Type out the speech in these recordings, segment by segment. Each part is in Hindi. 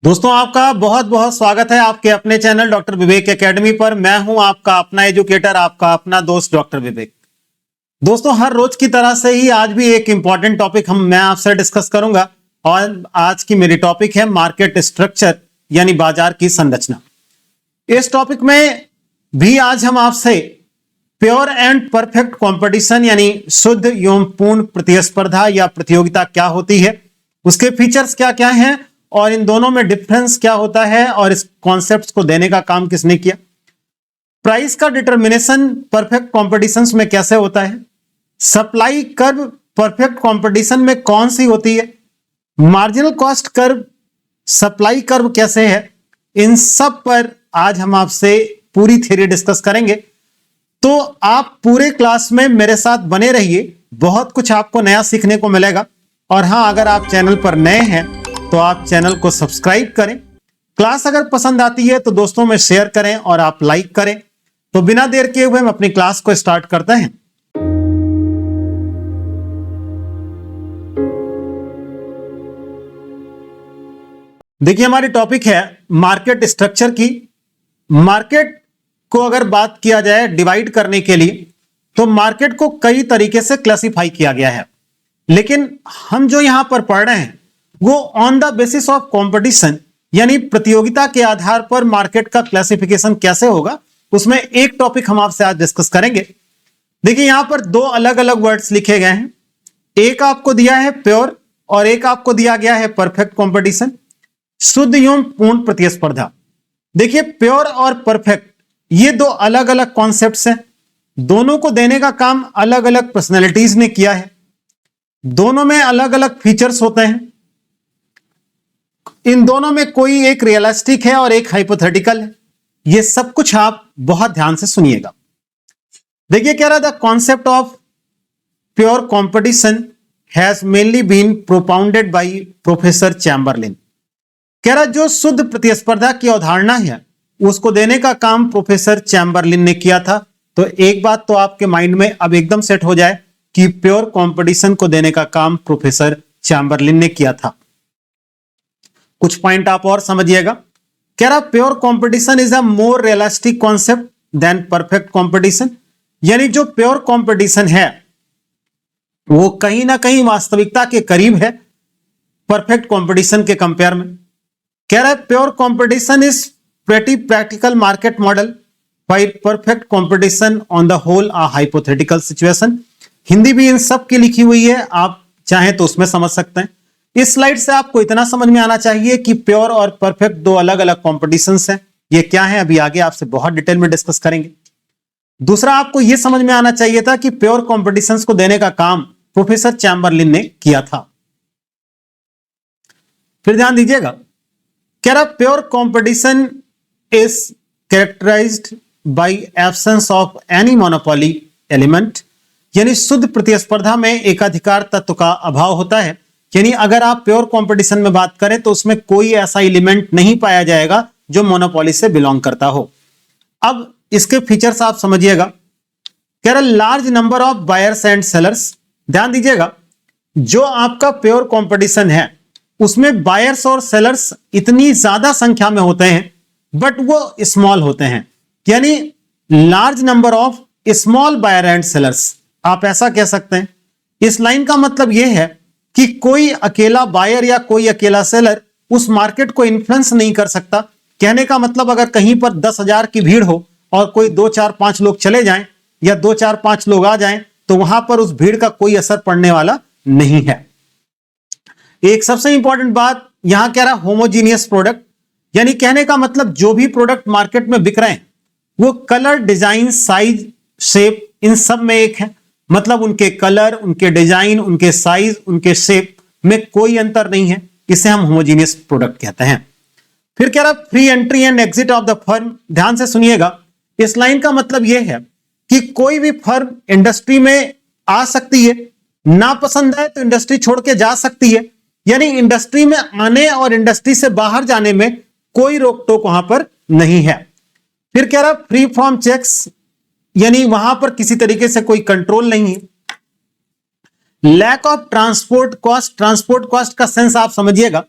दोस्तों आपका बहुत बहुत स्वागत है आपके अपने चैनल डॉक्टर विवेक एकेडमी पर। मैं हूं आपका अपना एजुकेटर, आपका अपना दोस्त डॉक्टर विवेक। दोस्तों हर रोज की तरह से ही आज भी एक इंपॉर्टेंट टॉपिक मैं आपसे डिस्कस करूंगा और आज की मेरी टॉपिक है मार्केट स्ट्रक्चर यानी बाजार की संरचना। इस टॉपिक में भी आज हम आपसे प्योर एंड परफेक्ट कंपटीशन यानी शुद्ध एवं पूर्ण प्रतिस्पर्धा या प्रतियोगिता क्या होती है, उसके फीचर्स क्या क्या हैं और इन दोनों में डिफरेंस क्या होता है और इस कॉन्सेप्ट्स को देने का काम किसने किया। प्राइस का डिटर्मिनेशन परफेक्ट कॉम्पिटिशंस में कैसे होता है, सप्लाई कर्व परफेक्ट कॉम्पिटिशन में कौन सी होती है, marginal cost curve supply curve कैसे है, इन सब पर आज हम आपसे पूरी थ्योरी डिस्कस करेंगे। तो आप पूरे क्लास में मेरे साथ बने रहिए, बहुत कुछ आपको नया सीखने को मिलेगा। और हां, अगर आप चैनल पर नए हैं तो आप चैनल को सब्सक्राइब करें। क्लास अगर पसंद आती है तो दोस्तों में शेयर करें और आप लाइक करें। तो बिना देर किए हुए हम अपनी क्लास को स्टार्ट करते हैं। देखिए हमारी टॉपिक है मार्केट स्ट्रक्चर की। मार्केट को अगर बात किया जाए डिवाइड करने के लिए तो मार्केट को कई तरीके से क्लासिफाई किया गया है, लेकिन हम जो यहां पर पढ़ रहे हैं वो on the basis of competition यानी प्रतियोगिता के आधार पर मार्केट का क्लासिफिकेशन कैसे होगा, उसमें एक टॉपिक हम आपसे आज डिस्कस करेंगे। देखिए यहां पर दो अलग अलग वर्ड्स लिखे गए हैं, एक आपको दिया है प्योर और एक आपको दिया गया है परफेक्ट कंपटीशन, शुद्ध एवं पूर्ण प्रतिस्पर्धा। देखिए प्योर और परफेक्ट ये दो अलग अलग कॉन्सेप्ट्स हैं, दोनों को देने का काम अलग अलग पर्सनैलिटीज ने किया है, दोनों में अलग अलग फीचर्स होते हैं, इन दोनों में कोई एक रियलिस्टिक है और एक हाइपोथेटिकल है। ये सब कुछ आप बहुत ध्यान से सुनिएगा। देखिए कह रहा the concept of pure competition has mainly been propounded by professor Chamberlin. कह रहा जो शुद्ध प्रतिस्पर्धा की अवधारणा है उसको देने का काम प्रोफेसर चैम्बरलिन ने किया था। तो एक बात तो आपके माइंड में अब एकदम सेट हो जाए कि प्योर कंपटीशन को देने का काम प्रोफेसर चैम्बरलिन ने किया था। कुछ पॉइंट आप और समझिएगा। कह रहा pure competition is a more realistic concept than perfect competition, यानी जो प्योर कंपटीशन है वो कहीं ना कहीं वास्तविकता के करीब है परफेक्ट कंपटीशन के कंपेयर में। कह रहा है pure competition is pretty practical market model while perfect competition on the whole a hypothetical situation. Hindi भी इन सब की लिखी हुई है, आप चाहें तो उसमें समझ सकते हैं। इस स्लाइड से आपको इतना समझ में आना चाहिए कि प्योर और परफेक्ट दो अलग अलग कॉम्पिटिशंस हैं। ये क्या है अभी आगे आपसे बहुत डिटेल में डिस्कस करेंगे। दूसरा आपको यह समझ में आना चाहिए था कि प्योर कॉम्पिटिशंस को देने का काम प्रोफेसर चैम्बरलिन ने किया था। फिर ध्यान दीजिएगा, कह रहा pure competition is characterised by absence of any monopoly element, यानी शुद्ध प्रतिस्पर्धा में एकाधिकार तत्व का अभाव होता है। यानी अगर आप प्योर कंपटीशन में बात करें तो उसमें कोई ऐसा एलिमेंट नहीं पाया जाएगा जो मोनोपोली से बिलोंग करता हो। अब इसके फीचर्स आप समझिएगा। कह रहा large number of buyers and sellers. ध्यान दीजिएगा, जो आपका प्योर कंपटीशन है उसमें बायर्स और सेलर्स इतनी ज्यादा संख्या में होते हैं बट वो स्मॉल होते हैं, यानी large number of small buyer and sellers. आप ऐसा कह सकते हैं। इस लाइन का मतलब यह है कि कोई अकेला बायर या कोई अकेला सेलर उस मार्केट को इन्फ्लुएंस नहीं कर सकता। कहने का मतलब अगर कहीं पर 10,000 की भीड़ हो और कोई 2 4 5 लोग चले जाएं या 2 4 5 लोग आ जाएं तो वहां पर उस भीड़ का कोई असर पड़ने वाला नहीं है। एक सबसे इंपॉर्टेंट बात यहां कह रहा होमोजीनियस प्रोडक्ट, यानी कहने का मतलब जो भी प्रोडक्ट मार्केट में बिक रहे हैं वो colour, design, size, shape in सब में एक है। मतलब उनके कलर, उनके डिजाइन, उनके साइज, उनके शेप में कोई अंतर नहीं है। इसे हम होमोजीनियस प्रोडक्ट कहते हैं। फिर कह रहा free entry and exit of the firm. ध्यान से सुनिएगा, इस लाइन का मतलब यह है कि कोई भी फर्म इंडस्ट्री में आ सकती है, ना पसंद है तो इंडस्ट्री छोड़ के जा सकती है। यानी इंडस्ट्री में आने और इंडस्ट्री से बाहर जाने में कोई रोक टोक वहां पर नहीं है। फिर कह रहा फ्री फ्रॉम चेक्स, यानी वहां पर किसी तरीके से कोई कंट्रोल नहीं है। Lack of transport cost. Transport cost का सेंस आप समझिएगा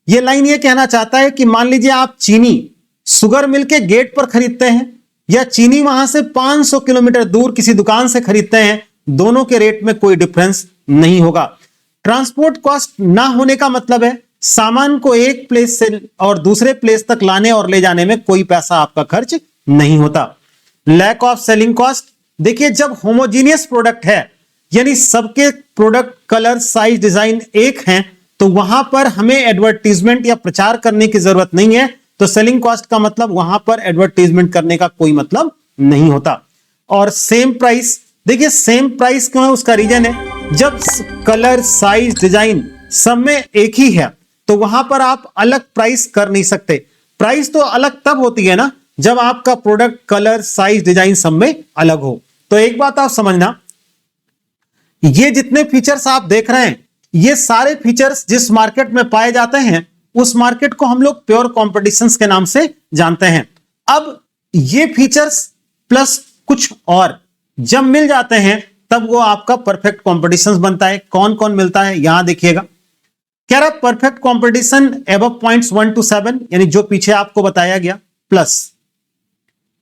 ये लाइन ये कहना चाहता है कि मान लीजिए आप चीनी शुगर मिल के गेट पर खरीदते हैं या चीनी वहां से 500 किलोमीटर दूर किसी दुकान से खरीदते हैं, दोनों के रेट में कोई डिफरेंस नहीं होगा। ट्रांसपोर्ट कॉस्ट ना होने का मतलब है सामान को एक प्लेस से और दूसरे प्लेस तक लाने और ले जाने में कोई पैसा आपका खर्च नहीं होता। लैक ऑफ सेलिंग कॉस्ट, देखिए जब होमोजीनियस प्रोडक्ट है यानी सबके प्रोडक्ट कलर साइज डिजाइन एक हैं, तो वहां पर हमें एडवर्टीजमेंट या प्रचार करने की जरूरत नहीं है, तो सेलिंग कॉस्ट का मतलब वहां पर एडवर्टीजमेंट करने का कोई मतलब नहीं होता। और सेम प्राइस, देखिए सेम प्राइस क्यों है, उसका रीजन है जब कलर साइज डिजाइन सब में एक ही है तो वहां पर आप अलग प्राइस कर नहीं सकते। प्राइस तो अलग तब होती है ना जब आपका प्रोडक्ट कलर साइज डिजाइन सब में अलग हो। तो एक बात आप समझना, ये जितने फीचर्स आप देख रहे हैं ये सारे फीचर्स जिस मार्केट में पाए जाते हैं उस मार्केट को हम लोग प्योर कॉम्पिटिशन के नाम से जानते हैं। अब ये फीचर्स प्लस कुछ और जब मिल जाते हैं तब वो आपका परफेक्ट कॉम्पिटिशन बनता है। कौन कौन मिलता है यहां देखिएगा, कह रहा perfect competition above points 1 to 7 यानी जो पीछे आपको बताया गया, प्लस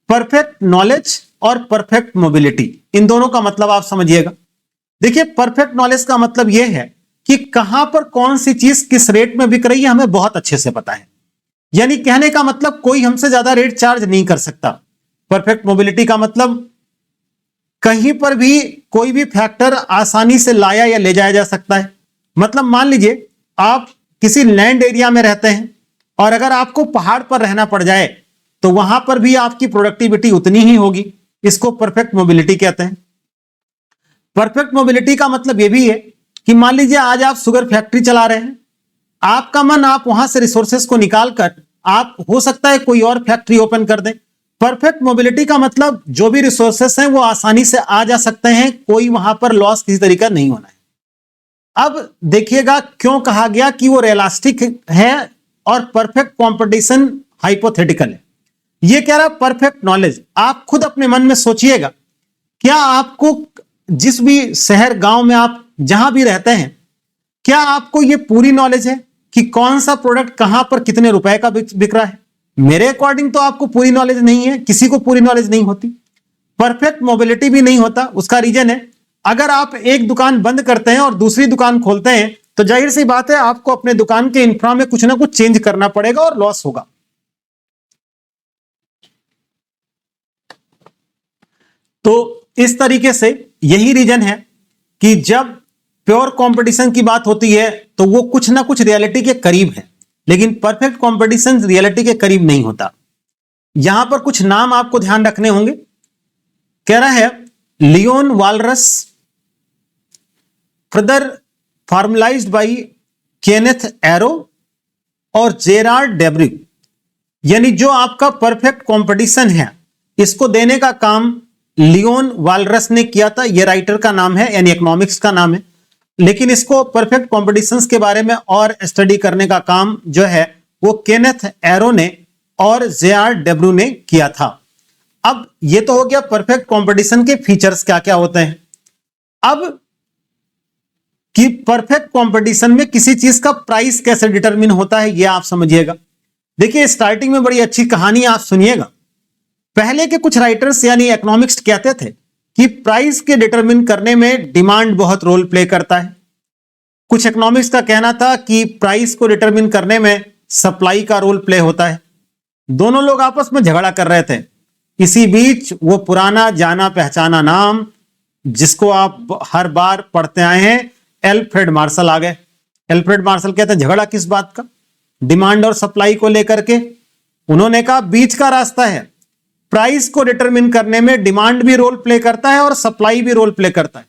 परफेक्ट नॉलेज और परफेक्ट मोबिलिटी, इन दोनों का मतलब आप समझिएगा। देखिए परफेक्ट नॉलेज का मतलब यह है कि कहां पर कौन सी चीज किस रेट में बिक रही है हमें बहुत अच्छे से पता है, यानी कहने का मतलब कोई हमसे ज्यादा रेट चार्ज नहीं कर सकता। परफेक्ट मोबिलिटी का मतलब कहीं पर भी कोई भी फैक्टर आसानी से लाया या ले जाया जा सकता है। मतलब मान लीजिए आप किसी लैंड एरिया में रहते हैं और अगर आपको पहाड़ पर रहना पड़ जाए तो वहां पर भी आपकी प्रोडक्टिविटी उतनी ही होगी, इसको परफेक्ट मोबिलिटी कहते हैं। परफेक्ट मोबिलिटी का मतलब यह भी है कि मान लीजिए आज आप शुगर फैक्ट्री चला रहे हैं, आपका मन आप वहां से रिसोर्सेस को निकालकर आप हो सकता है कोई और फैक्ट्री ओपन कर दें। परफेक्ट मोबिलिटी का मतलब जो भी रिसोर्सेस हैं वो आसानी से आ जा सकते हैं, कोई वहां पर लॉस किसी तरीका नहीं होना है। अब देखिएगा क्यों कहा गया कि वो रियलिस्टिक है और परफेक्ट कॉम्पिटिशन हाइपोथेटिकल है। ये कह रहा परफेक्ट नॉलेज, आप खुद अपने मन में सोचिएगा, क्या आपको जिस भी शहर गांव में आप जहां भी रहते हैं, क्या आपको यह पूरी नॉलेज है कि कौन सा प्रोडक्ट कहां पर कितने रुपए का बिक रहा है? मेरे अकॉर्डिंग तो आपको पूरी नॉलेज नहीं है, किसी को पूरी नॉलेज नहीं होती। परफेक्ट मोबिलिटी भी नहीं होता, उसका रीजन है अगर आप एक दुकान बंद करते हैं और दूसरी दुकान खोलते हैं तो जाहिर सी बात है आपको अपने दुकान के इंफ्रा में कुछ ना कुछ चेंज करना पड़ेगा और लॉस होगा। तो इस तरीके से यही रीजन है कि जब प्योर कंपटीशन की बात होती है तो वो कुछ ना कुछ रियलिटी के करीब है, लेकिन परफेक्ट कंपटीशन रियलिटी के करीब नहीं होता। यहां पर कुछ नाम आपको ध्यान रखने होंगे। कह रहा है Leon Walras, further formulised by Kenneth Arrow और जेरार्ड डेब्रू, यानी जो आपका परफेक्ट कंपटीशन है इसको देने का काम लियोन वालरस ने किया था। यह राइटर का नाम है यानी इकोनॉमिक्स का नाम है, लेकिन इसको परफेक्ट कॉम्पिटिशंस के बारे में और स्टडी करने का काम जो है वो केनेथ एरो ने और जेरार्ड डेब्रू ने किया था। अब ये तो हो गया परफेक्ट कॉम्पिटिशन के फीचर्स क्या क्या होते हैं। अब कि परफेक्ट कंपटीशन में किसी चीज का प्राइस कैसे डिटरमिन होता है ये आप समझिएगा। देखिए स्टार्टिंग में बड़ी अच्छी कहानी आप सुनिएगा। पहले के कुछ राइटर्स यानी इकोनॉमिक्स कहते थे कि प्राइस के डिटरमिन करने में डिमांड बहुत रोल प्ले करता है। कुछ इकोनॉमिक्स का कहना था कि प्राइस को डिटरमिन करने में सप्लाई का रोल प्ले होता है। दोनों लोग आपस में झगड़ा कर रहे थे। इसी बीच वो पुराना जाना पहचाना नाम जिसको आप हर बार पढ़ते आए हैं, एल्फ्रेड मार्शल आ गए। एल्फ्रेड मार्शल कहते हैं झगड़ा किस बात का? डिमांड और सप्लाई को लेकर के। उन्होंने कहा बीच का रास्ता है, प्राइस को डिटरमिन करने में डिमांड भी रोल प्ले करता है और सप्लाई भी रोल प्ले करता है।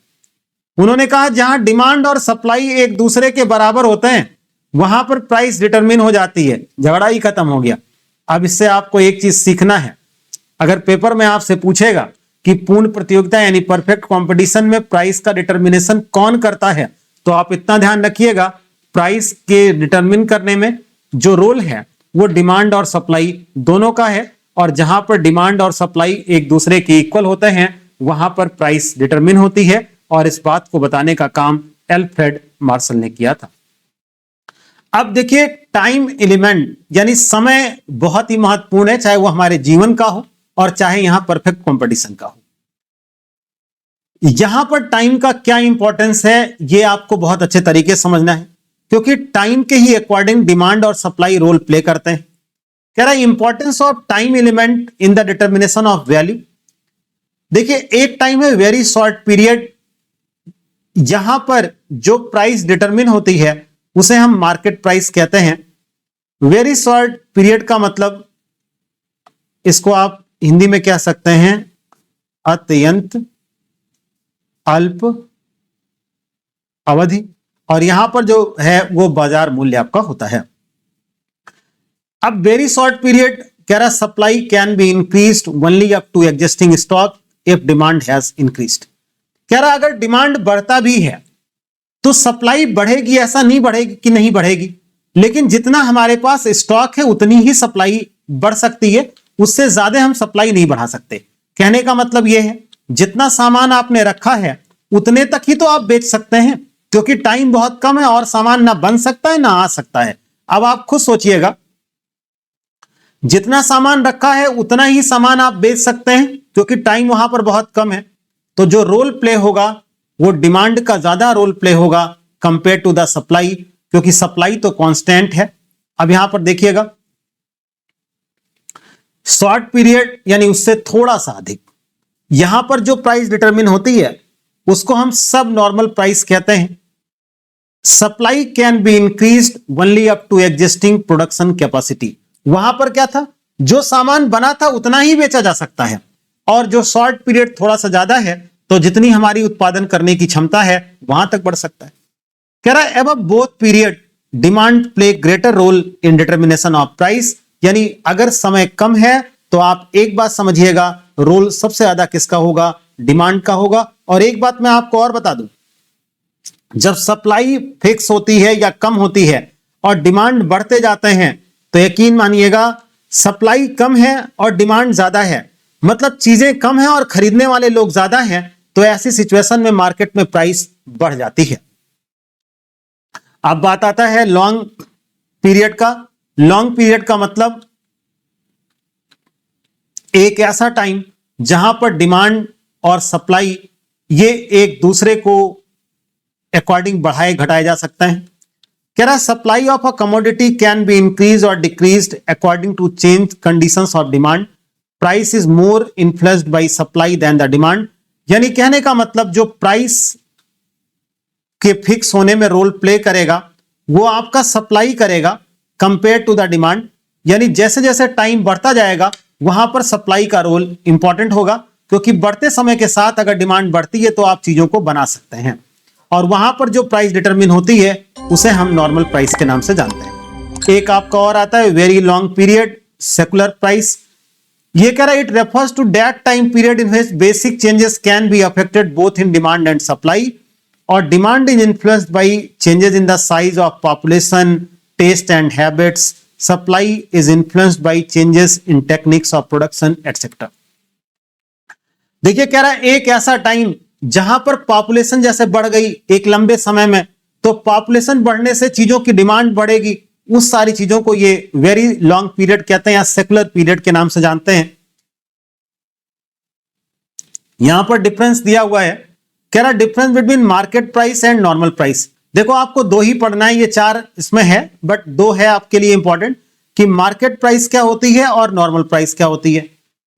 उन्होंने कहा जहां डिमांड और सप्लाई एक दूसरे के बराबर होते हैं वहां पर प्राइस डिटरमिन हो जाती है। झगड़ा ही खत्म हो गया। अब इससे आपको एक चीज सीखना है। अगर पेपर में आपसे पूछेगा कि पूर्ण प्रतियोगिता यानी परफेक्ट कंपटीशन में प्राइस का डिटरमिनेशन कौन करता है, तो आप इतना ध्यान रखिएगा, प्राइस के डिटरमिन करने में जो रोल है वो डिमांड और सप्लाई दोनों का है, और जहां पर डिमांड और सप्लाई एक दूसरे के इक्वल होते हैं वहां पर प्राइस डिटरमिन होती है। और इस बात को बताने का काम एल्फ्रेड मार्शल ने किया था। अब देखिए, टाइम एलिमेंट यानी समय बहुत ही महत्वपूर्ण है, चाहे वो हमारे जीवन का हो और चाहे यहां परफेक्ट कंपटीशन का हो। यहां पर टाइम का क्या इंपॉर्टेंस है ये आपको बहुत अच्छे तरीके से समझना है, क्योंकि टाइम के ही अकॉर्डिंग डिमांड और सप्लाई रोल प्ले करते हैं। कह रहा है importance of time element in the determination of value. देखिए, एक टाइम है वेरी शॉर्ट पीरियड, यहां पर जो प्राइस डिटरमिन होती है उसे हम मार्केट प्राइस कहते हैं। वेरी शॉर्ट पीरियड का मतलब, इसको आप हिंदी में कह सकते हैं अत्यंत अल्प अवधि, और यहां पर जो है वो बाजार मूल्य आपका होता है। अब वेरी शॉर्ट पीरियड कह रहा supply can be increased only up to existing stock if demand has increased. कह रहा अगर डिमांड बढ़ता भी है तो सप्लाई बढ़ेगी, ऐसा नहीं बढ़ेगी कि नहीं बढ़ेगी, लेकिन जितना हमारे पास स्टॉक है उतनी ही सप्लाई बढ़ सकती है, उससे ज्यादा हम सप्लाई नहीं बढ़ा सकते। कहने का मतलब यह है जितना सामान आपने रखा है उतने तक ही तो आप बेच सकते हैं, क्योंकि टाइम बहुत कम है और सामान ना बन सकता है ना आ सकता है। अब आप खुद सोचिएगा, जितना सामान रखा है उतना ही सामान आप बेच सकते हैं, क्योंकि टाइम वहां पर बहुत कम है। तो जो रोल प्ले होगा वो डिमांड का ज्यादा रोल प्ले होगा कंपेयर टू द सप्लाई, क्योंकि सप्लाई तो कांस्टेंट है। अब यहां पर देखिएगा, शॉर्ट पीरियड यानी उससे थोड़ा सा अधिक, यहां पर जो प्राइस डिटरमिन होती है उसको हम सब नॉर्मल प्राइस कहते हैं। Supply can be increased only up to existing production capacity. वहां पर क्या था, जो सामान बना था उतना ही बेचा जा सकता है, और जो शॉर्ट पीरियड थोड़ा सा ज्यादा है तो जितनी हमारी उत्पादन करने की क्षमता है वहां तक बढ़ सकता है। कह रहा है अब both period demand play greater role in determination of price, यानी अगर समय कम है तो आप एक बात समझिएगा, रोल सबसे ज्यादा किसका होगा, डिमांड का होगा। और एक बात मैं आपको और बता दूं, जब सप्लाई फिक्स होती है या कम होती है और डिमांड बढ़ते जाते हैं तो यकीन मानिएगा सप्लाई कम है और डिमांड ज्यादा है, मतलब चीजें कम है और खरीदने वाले लोग ज्यादा हैं, तो ऐसी सिचुएशन में मार्केट में प्राइस बढ़ जाती है। अब बात आता है लॉन्ग पीरियड का। लॉन्ग पीरियड का मतलब एक ऐसा टाइम जहां पर डिमांड और सप्लाई ये एक दूसरे को अकॉर्डिंग बढ़ाए घटाए जा सकते हैं। कह रहा supply of a commodity can be increase और decreased according to change conditions of demand. Price is more influenced by supply than the demand. यानी कहने का मतलब जो प्राइस के फिक्स होने में रोल प्ले करेगा वो आपका सप्लाई करेगा कंपेयर टू द डिमांड। यानी जैसे जैसे टाइम बढ़ता जाएगा वहां पर सप्लाई का रोल इंपॉर्टेंट होगा, क्योंकि बढ़ते समय के साथ अगर डिमांड बढ़ती है तो आप चीजों को बना सकते हैं, और वहां पर जो प्राइस डिटरमिन होती है उसे हम नॉर्मल प्राइस के नाम से जानते हैं। एक आपका और आता है very long period secular price. ये कह रहा है it refers to that time period in which basic changes can be affected both in demand and supply, और demand is influenced by changes in the size of population, taste and habits, supply is influenced by changes in techniques of production etcetera. देखिए कह रहा है एक ऐसा टाइम जहां पर पॉपुलेशन जैसे बढ़ गई एक लंबे समय में, तो पॉपुलेशन बढ़ने से चीजों की डिमांड बढ़ेगी, उस सारी चीजों को ये वेरी लॉन्ग पीरियड कहते हैं या सेकुलर पीरियड के नाम से जानते हैं। यहां पर डिफरेंस दिया हुआ है, कह रहा difference between market price and normal price. देखो आपको दो ही पढ़ना है, ये चार इसमें है बट दो है आपके लिए इंपॉर्टेंट, कि मार्केट प्राइस क्या होती है और नॉर्मल प्राइस क्या होती है।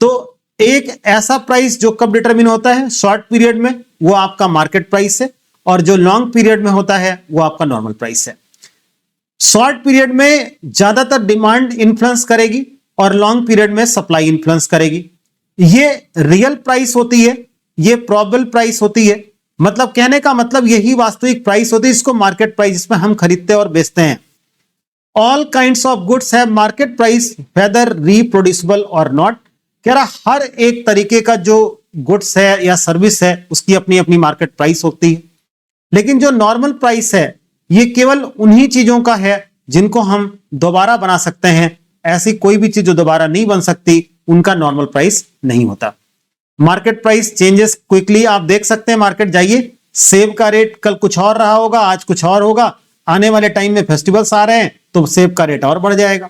तो एक ऐसा प्राइस जो कब डिटरमिन होता है शॉर्ट पीरियड में, वो आपका मार्केट प्राइस है, और जो लॉन्ग पीरियड में होता है वो आपका नॉर्मल प्राइस है। शॉर्ट पीरियड में ज्यादातर डिमांड इन्फ्लुएंस करेगी और लॉन्ग पीरियड में सप्लाई इन्फ्लुएंस करेगी। ये रियल प्राइस होती है, ये प्रोबेबल प्राइस होती है, मतलब कहने का मतलब यही वास्तविक प्राइस होती है, इसको मार्केट प्राइस जिसमें हम खरीदते और बेचते हैं। All kinds of goods have market price whether reproducible और नॉट। कह रहा हर एक तरीके का जो गुड्स है या सर्विस है उसकी अपनी अपनी मार्केट प्राइस होती है, लेकिन जो नॉर्मल प्राइस है ये केवल उन्हीं चीजों का है जिनको हम दोबारा बना सकते हैं। ऐसी कोई भी चीज जो दोबारा नहीं बन सकती उनका नॉर्मल प्राइस नहीं होता। मार्केट प्राइस चेंजेस क्विकली, आप देख सकते हैं मार्केट जाइए, सेब का रेट कल कुछ और रहा होगा, आज कुछ और होगा, आने वाले टाइम में फेस्टिवल्स आ रहे हैं तो सेब का रेट और बढ़ जाएगा।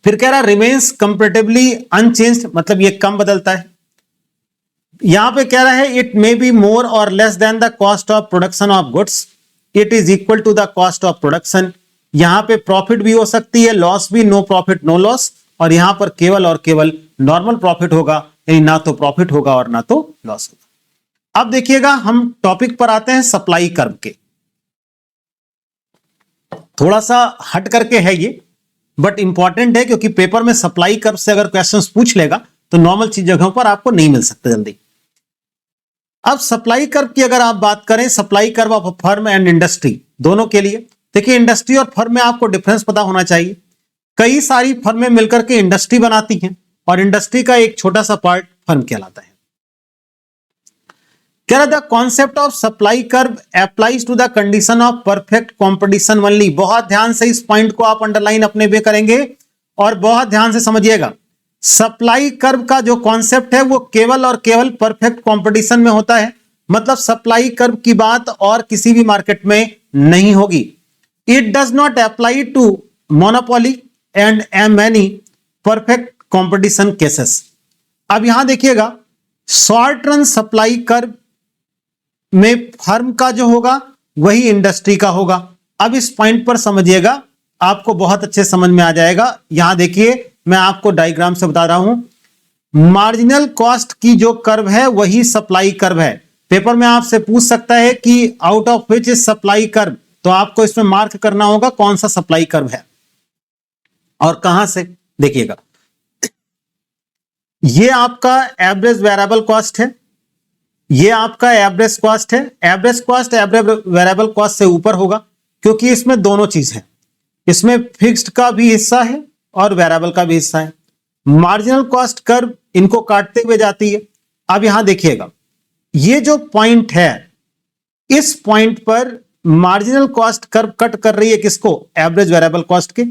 फिर कह रहा है रिमेन्स कंपैरेटिवली अनचेंज्ड, मतलब ये कम बदलता है। यहां पे कह रहा है इट मे बी मोर और less than the cost of production of goods, it is equal to the cost of production. यहां पे प्रॉफिट भी हो सकती है, लॉस भी, नो प्रॉफिट नो लॉस, और यहां पर केवल और केवल नॉर्मल प्रॉफिट होगा, यानी ना तो प्रॉफिट होगा और ना तो लॉस होगा। अब देखिएगा हम टॉपिक पर आते हैं सप्लाई कर्व के। थोड़ा सा हट करके है ये, बट इंपॉर्टेंट है क्योंकि पेपर में सप्लाई कर्व से अगर क्वेश्चंस पूछ लेगा तो नॉर्मल चीज जगहों पर आपको नहीं मिल सकते जल्दी। अब सप्लाई कर्व की अगर आप बात करें, supply curve of firm and industry दोनों के लिए, देखिए इंडस्ट्री और फर्म में आपको डिफरेंस पता होना चाहिए। कई सारी फर्में मिलकर के इंडस्ट्री बनाती हैं और इंडस्ट्री का एक छोटा सा पार्ट फर्म कहलाता है। कह रहा the concept of supply curve applies to the condition of perfect competition only. बहुत ध्यान से इस पॉइंट को आप अंडरलाइन अपने पे करेंगे और बहुत ध्यान से समझिएगा। सप्लाई कर्व का जो कॉन्सेप्ट है वो केवल और केवल परफेक्ट कंपटीशन में होता है, मतलब सप्लाई कर्व की बात और किसी भी मार्केट में नहीं होगी। It does not apply to monopoly and any perfect competition cases. अब यहां देखिएगा शॉर्ट रन सप्लाई कर्व में फर्म का जो होगा वही इंडस्ट्री का होगा। अब इस पॉइंट पर समझिएगा, आपको बहुत अच्छे समझ में आ जाएगा। यहां देखिए मैं आपको डायग्राम से बता रहा हूं, मार्जिनल कॉस्ट की जो कर्व है वही सप्लाई कर्व है। पेपर में आपसे पूछ सकता है कि out of which is supply curve, तो आपको इसमें मार्क करना होगा कौन सा सप्लाई कर्व है और कहां से। देखिएगा ये आपका एवरेज वेरिएबल कॉस्ट है, ये आपका एवरेज कॉस्ट है। Average cost average variable cost से ऊपर होगा क्योंकि इसमें दोनों चीज है, इसमें फिक्स्ड का भी हिस्सा है और वेरिएबल का भी हिस्सा है। मार्जिनल कॉस्ट कर्व इनको काटते हुए जाती है। अब यहां देखिएगा ये जो पॉइंट है, इस पॉइंट पर मार्जिनल कॉस्ट कर्व कट कर रही है किसको, एवरेज वेरिएबल कॉस्ट के।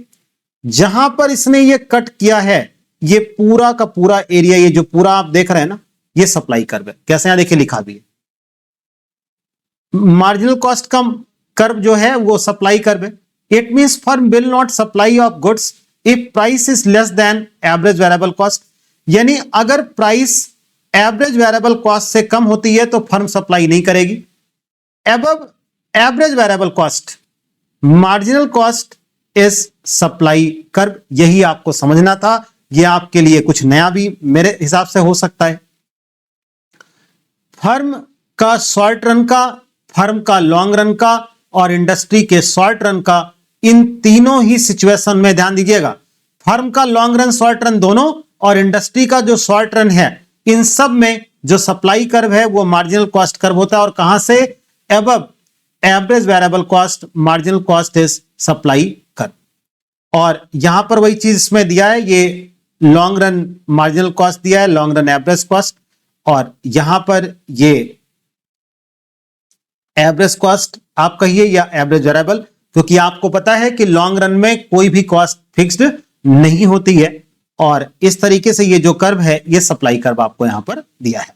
जहां पर इसने ये कट किया है, ये पूरा का पूरा एरिया, ये जो पूरा आप देख रहे हैं ना, ये सप्लाई कर्व है। कैसे, यहां देखिए लिखा भी है, मार्जिनल कॉस्ट का कर्व जो है वो सप्लाई कर्व है। It means firm will not supply of goods if price is less than average variable cost. यानी अगर प्राइस एवरेज वेरिएबल कॉस्ट से कम होती है तो फर्म सप्लाई नहीं करेगी। Above average variable cost marginal cost is supply curve. यही आपको समझना था, यह आपके लिए कुछ नया भी मेरे हिसाब से हो सकता है। फर्म का शॉर्ट रन का, फर्म का लॉन्ग रन का और इंडस्ट्री के शॉर्ट रन का, इन तीनों ही सिचुएशन में ध्यान दीजिएगा। फर्म का लॉन्ग रन शॉर्ट रन दोनों और इंडस्ट्री का जो शॉर्ट रन है, इन सब में जो सप्लाई कर्व है वो मार्जिनल कॉस्ट कर्व होता है। और कहां से, above average variable cost marginal cost is supply curve. और यहां पर वही चीज इसमें दिया है, ये लॉन्ग रन मार्जिनल कॉस्ट दिया है, लॉन्ग रन एवरेज कॉस्ट, और यहां पर ये एवरेज कॉस्ट आप कहिए या एवरेज वेरिएबल, क्योंकि आपको पता है कि लॉन्ग रन में कोई भी कॉस्ट फिक्स्ड नहीं होती है। और इस तरीके से ये जो कर्व है ये सप्लाई कर्व आपको यहां पर दिया है।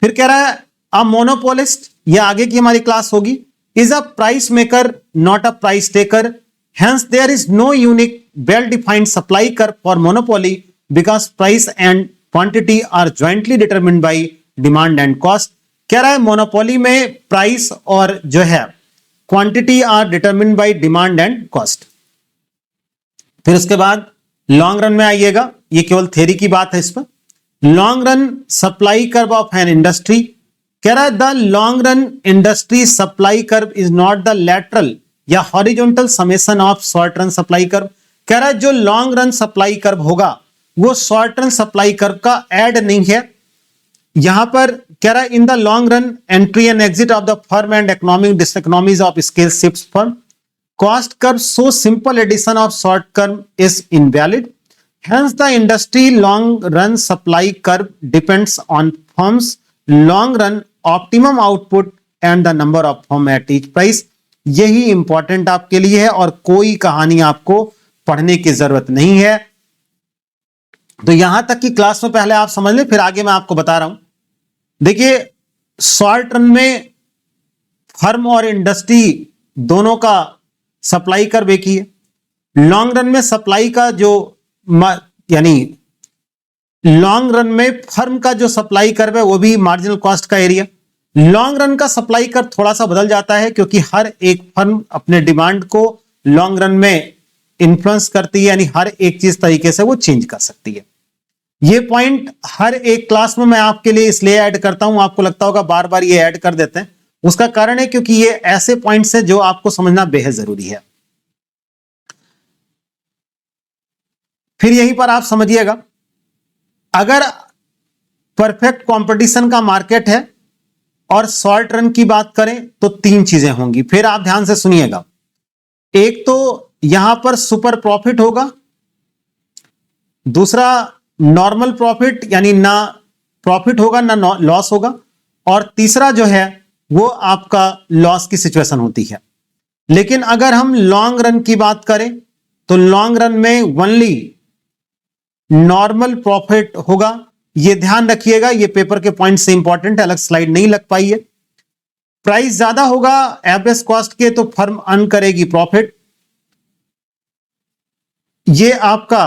फिर कह रहा है अ मोनोपोलिस्ट, ये आगे की हमारी क्लास होगी, is a price maker not a price taker, hence there is no unique well defined supply curve for monopoly because price and quantity are jointly determined by demand and cost। कह रहा है मोनोपोली में प्राइस और जो है quantity are determined by demand and cost. फिर उसके बाद लॉन्ग रन में आइएगा, ये केवल थ्योरी की बात है इस पर। Long run supply curve of an industry, कह रहा है the long run industry supply curve is not the lateral या horizontal summation of short run supply curve. कह रहा है जो लॉन्ग रन सप्लाई कर्व होगा वो शॉर्ट रन सप्लाई कर्व का ऐड नहीं है। यहां पर कह रहा है in the long run entry and exit of the firm and economic diseconomies of scale shifts firm, cost curve so simple addition of short curve is invalid, hence the industry long run supply curve depends on firms long run optimum output and the number of firm at each price। यही इंपॉर्टेंट आपके लिए है और कोई कहानी आपको पढ़ने की जरूरत नहीं है। तो यहां तक की क्लास में पहले आप समझ लें, फिर आगे मैं आपको बता रहा हूं। देखिए शॉर्ट रन में फर्म और इंडस्ट्री दोनों का सप्लाई कर्व एक ही है। लॉन्ग रन में सप्लाई का जो यानी लॉन्ग रन में फर्म का जो सप्लाई कर्व है वो भी मार्जिनल कॉस्ट का एरिया। लॉन्ग रन का सप्लाई कर्व थोड़ा सा बदल जाता है क्योंकि हर एक फर्म अपने डिमांड को लॉन्ग रन में इन्फ्लुएंस करती है, यानी हर एक चीज तरीके से वो चेंज कर सकती है। ये पॉइंट हर एक क्लास में मैं आपके लिए इसलिए ऐड करता हूं, आपको लगता होगा बार बार ये ऐड कर देते हैं, उसका कारण है क्योंकि ये ऐसे पॉइंट्स हैं जो आपको समझना बेहद जरूरी है। फिर यहीं पर आप समझिएगा, अगर परफेक्ट कंपटीशन का मार्केट है और शॉर्ट रन की बात करें तो तीन चीजें होंगी, फिर आप ध्यान से सुनिएगा। एक तो यहां पर सुपर प्रॉफिट होगा, दूसरा नॉर्मल प्रॉफिट यानी ना प्रॉफिट होगा ना लॉस होगा, और तीसरा जो है वो आपका लॉस की सिचुएशन होती है। लेकिन अगर हम लॉन्ग रन की बात करें तो लॉन्ग रन में ओनली नॉर्मल प्रॉफिट होगा। ये ध्यान रखिएगा, ये पेपर के पॉइंट से इंपॉर्टेंट है, अलग स्लाइड नहीं लग पाई है। प्राइस ज्यादा होगा एवरेज कॉस्ट के तो फर्म अर्न करेगी प्रॉफिट। ये आपका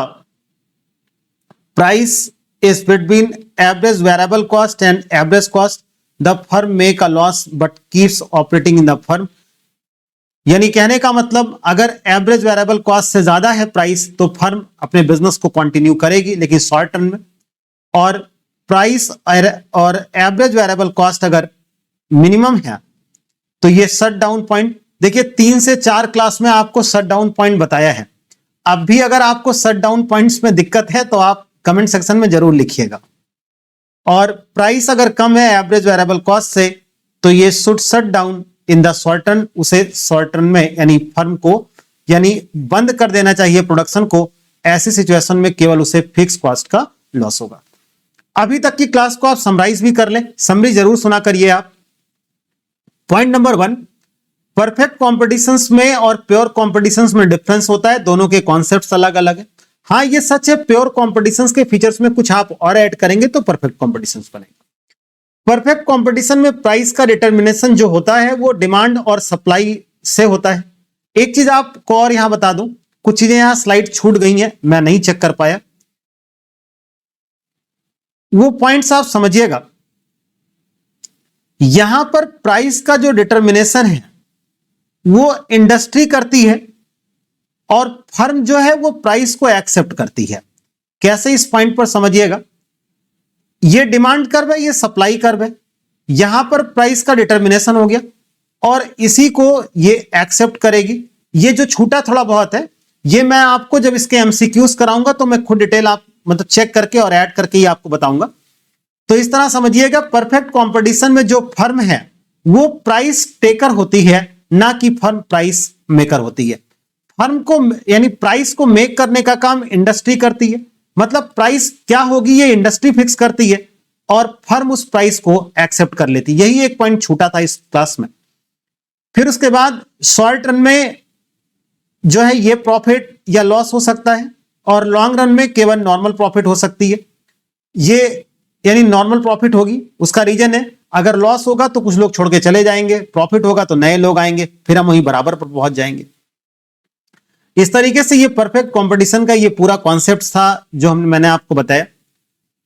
price is between average variable cost and average cost, the firm make a loss but keeps operating in the firm. यानी कहने का मतलब, अगर एवरेज वेरिएबल कॉस्ट से ज्यादा है प्राइस तो फर्म अपने बिजनेस को कंटिन्यू करेगी लेकिन शॉर्ट टर्म में, और प्राइस और एवरेज वेरिएबल कॉस्ट अगर मिनिमम है तो ये शट डाउन पॉइंट। देखिए 3 से 4 क्लास में आपको शट डाउन पॉइंट बताया है। अब भी अगर आपको शट डाउन पॉइंट्स में दिक्कत है तो आप कमेंट सेक्शन में जरूर लिखिएगा। और प्राइस अगर कम है एवरेज वेरिएबल कॉस्ट से तो ये should shut down in the short term, उसे शॉर्ट टर्म में यानी फर्म को यानी बंद कर देना चाहिए प्रोडक्शन को। ऐसी सिचुएशन में केवल उसे फिक्स कॉस्ट का लॉस होगा। अभी तक की क्लास को आप समराइज भी कर लें, समरी जरूर सुना करिए आप। पॉइंट नंबर 1, परफेक्ट कॉम्पिटिशंस में और प्योर कॉम्पिटिशंस में डिफरेंस होता है, दोनों के कॉन्सेप्ट्स अलग अलग है। हाँ ये सच है, प्योर कॉम्पिटिशंस के फीचर्स में कुछ आप और ऐड करेंगे तो परफेक्ट कॉम्पिटिशंस बनेगा। परफेक्ट कंपटीशन में प्राइस का डिटर्मिनेशन जो होता है वो डिमांड और सप्लाई से होता है। एक चीज आपको और यहां बता दूं, कुछ चीजें यहां स्लाइड छूट गई हैं, मैं नहीं चेक कर पाया, वो पॉइंट्स आप समझिएगा। यहां पर प्राइस का जो डिटर्मिनेशन है वो इंडस्ट्री करती है और फर्म जो है वो प्राइस को एक्सेप्ट करती है। कैसे, इस पॉइंट पर समझिएगा। ये डिमांड कर्व है, ये सप्लाई कर्व है। यहां पर प्राइस का डिटर्मिनेशन हो गया और इसी को ये एक्सेप्ट करेगी। ये जो छूटा थोड़ा बहुत है ये मैं आपको जब इसके एमसीक्यूज कराऊंगा तो मैं खुद डिटेल आप मतलब चेक करके और ऐड करके ही आपको बताऊंगा। तो इस तरह समझिएगा, परफेक्ट कंपटीशन में जो फर्म है वो प्राइस टेकर होती है, ना कि फर्म प्राइस मेकर होती है। फर्म को यानी प्राइस को मेक करने का काम इंडस्ट्री करती है, मतलब प्राइस क्या होगी ये इंडस्ट्री फिक्स करती है और फर्म उस प्राइस को एक्सेप्ट कर लेती है। यही एक पॉइंट छूटा था इस क्लास में। फिर उसके बाद शॉर्ट रन में जो है ये प्रॉफिट या लॉस हो सकता है और लॉन्ग रन में केवल नॉर्मल प्रॉफिट हो सकती है। ये यानी नॉर्मल प्रॉफिट होगी, उसका रीजन है अगर लॉस होगा तो कुछ लोग छोड़ के चले जाएंगे, प्रॉफिट होगा तो नए लोग आएंगे, फिर हम वहीं बराबर पर पहुंच जाएंगे। इस तरीके से ये परफेक्ट कंपटीशन का ये पूरा कॉन्सेप्ट था जो मैंने आपको बताया।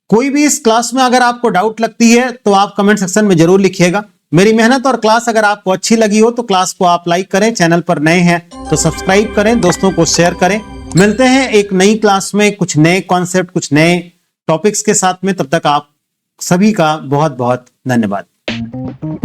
कोई भी इस क्लास में अगर आपको डाउट लगती है तो आप कमेंट सेक्शन में जरूर लिखिएगा। मेरी मेहनत और क्लास अगर आपको अच्छी लगी हो तो क्लास को आप लाइक करें, चैनल पर नए हैं तो सब्सक्राइब करें, दोस्तों को शेयर करें। मिलते हैं एक नई क्लास में कुछ नए कॉन्सेप्ट, कुछ नए टॉपिक्स के साथ में। तब तक आप सभी का बहुत बहुत धन्यवाद।